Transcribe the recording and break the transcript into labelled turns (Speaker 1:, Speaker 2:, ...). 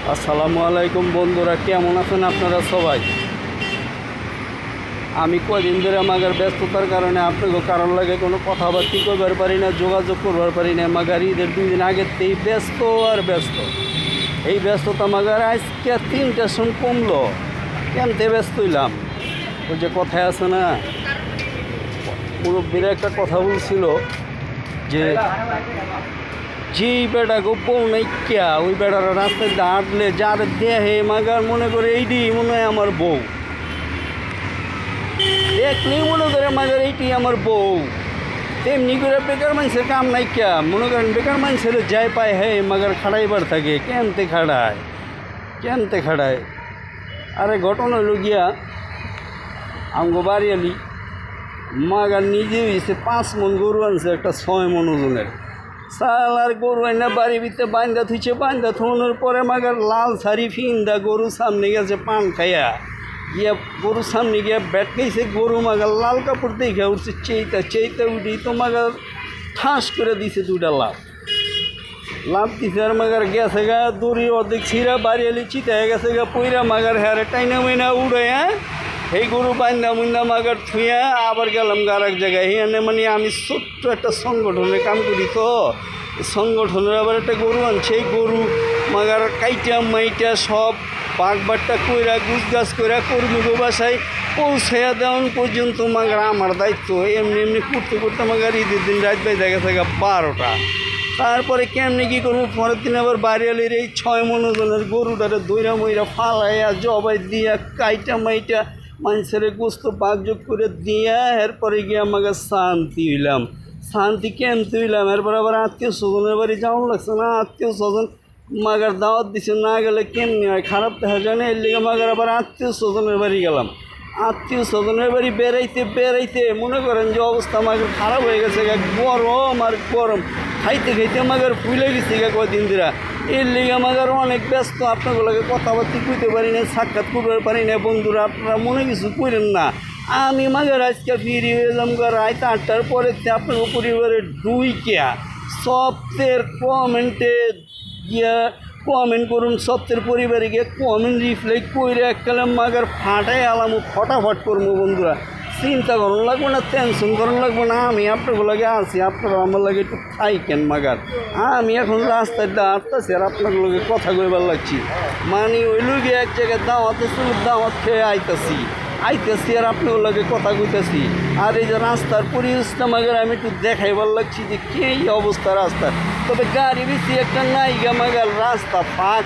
Speaker 1: আসসালামু আলাইকুম বন্ধুরা, কেমন আছেন আপনারা সবাই? আমি কদিন ধরে আমাদের ব্যস্ততার কারণে আপনাকে কারণ লাগে কোনো কথাবার্তা করবার পারি না, যোগাযোগ করবার পারি না। আমাদের ঈদের 2 দিন আগের থেকেই ব্যস্ত আর ব্যস্ত। এই ব্যস্ততা আমাদের আজকে 3টার সময় কমলো। কেমতে ব্যস্ত হইলাম? ওই যে কথায় আছে না, মুরব্বীরা একটা কথা বলছিল যে যেই বেটা বউ নাই কিয়া ওই বেটারা রাস্তায় দাঁড়লে যার দেহে মাগার মনে করে এইটি মনে হয় আমার বউ, দেখলেই মনে করে মাগার এইটি আমার বউ। তেমনি করে বেকার মানুষের কাম নাই কিয়া মনে করেন, বেকার মানুষের যাই পায় হে মাগার খাড়াইবার থাকে। কেমতে খাড়ায়। আরে ঘটনা হইল গিয়া আমগো বাড়িয়ালি মাগার নিজে হয়েছে 5 মন গরু আনছে, একটা 6 মন ওজনের সালার গরু আইনা বাড়ি ভিতরে বান্ধা থুইছে। বান্ধা থুনোর পরে মাগার লাল শাড়ি ফিন্দা গরু সামনে গেছে পান খাইয়া গিয়া, গরুর সামনে গিয়া ব্যাট খাইছে। গরু মাগার লাল কাপড় দেখে উঠছে চেইতে উঠি তো মাগার ঠাস করে দিছে 2টা লাভ দিছে। আর মাগার গেছে গা দড়ি অর্ধেক ছিঁড়া বাড়িয়ালি চিতা হয়ে গেছে গা পইরা মাগার হ্যারে টাইনা মাইনা উড়ে। এই গরু বান্ধা মুন্দা মাগার থুইয়া আবার গেলাম আর এক জায়গায়। এখানে মানে আমি ছোট্ট একটা সংগঠনে কাম করি, তো সংগঠনের আবার একটা গরু আনছে। এই গরু মাগার কাইটা মাইটা সব বাগবাট্টা কইরা গুছ গাছ কইরা কর্মীগো বাসায় পৌঁছাইয়া দেওয়ান পর্যন্ত মাগার আমার দায়িত্ব। এমনি এমনি করতে করতে মাগার ঈদের দিন রাত বাইরে গেছে 12টা। তারপরে কেমনি কী করবো, পরের দিন আবার বাড়িয়ালির এই 6 মন ওজনের গরুটারে দইরা মইরা ফালাইয়া জবাই দিয়া কাইটা মাইটা মানুষের গোস্ত বাগযোগ করে দিয়া এরপরে গিয়ে আমাকে শান্তি হইলাম। শান্তি কেমতে হইলাম, এরপর আবার আত্মীয় স্বজনের বাড়ি যাওয়ান লাগছে না। আত্মীয় স্বজন মাগার দাওয়াত দিছে, না গেলে কেমনি হয়, খারাপ দেখা যায় না। এর লিগে মাগার আবার আত্মীয় স্বজনের বাড়ি গেলাম। আত্মীয় স্বজনের বাড়ি বেড়াইতে মনে করেন যে অবস্থা আমাকে খারাপ হয়ে গেছে। গরম আর গরম, খাইতে আমাদের ফুলে গেছে কদিন ধরে। এর লিগে আমাদের অনেক ব্যস্ত। আপনাগুলোকে কথাবার্তা কইতে পারি না, সাক্ষাৎ করতে পারি না। বন্ধুরা, আপনারা মনে কিছু করেন না। আমি মাগার আজকে ফিরি হয়ে যাম রাত 8টার পরে। আপনার পরিবারে ডুইকিয়া সপ্তের কমেন্টে গিয়া কমেন্ট করুন। সপ্তের পরিবারে গিয়ে কমেন্ট রিপ্লাই করে এককালে মাগার ফাটাই আলাম, ফটাফট করবো। বন্ধুরা, চিন্তা করুন লাগবো না, টেনশন করুন লাগবো না। আমি আপনাগুলোকে আছি, আপনারা আমার লাগে একটু থাইকেন। মাগার আমি এখন রাস্তায় দাঁড়াতেছি আর আপনাগুলোকে কথা কইবার লাগছি। মানে ওই লুগে এক জায়গায় দাওয়াত খেয়ে আইতেছি আর আপনাগুলোকে কথা কইতেছি। আর এই যে রাস্তার পরিবেশটা মাগার আমি একটু দেখাইবার লাগছি যে কে এই অবস্থা রাস্তার। তবে গাড়ি বেশি একটা নাই গা মাগার, রাস্তা ফাঁক।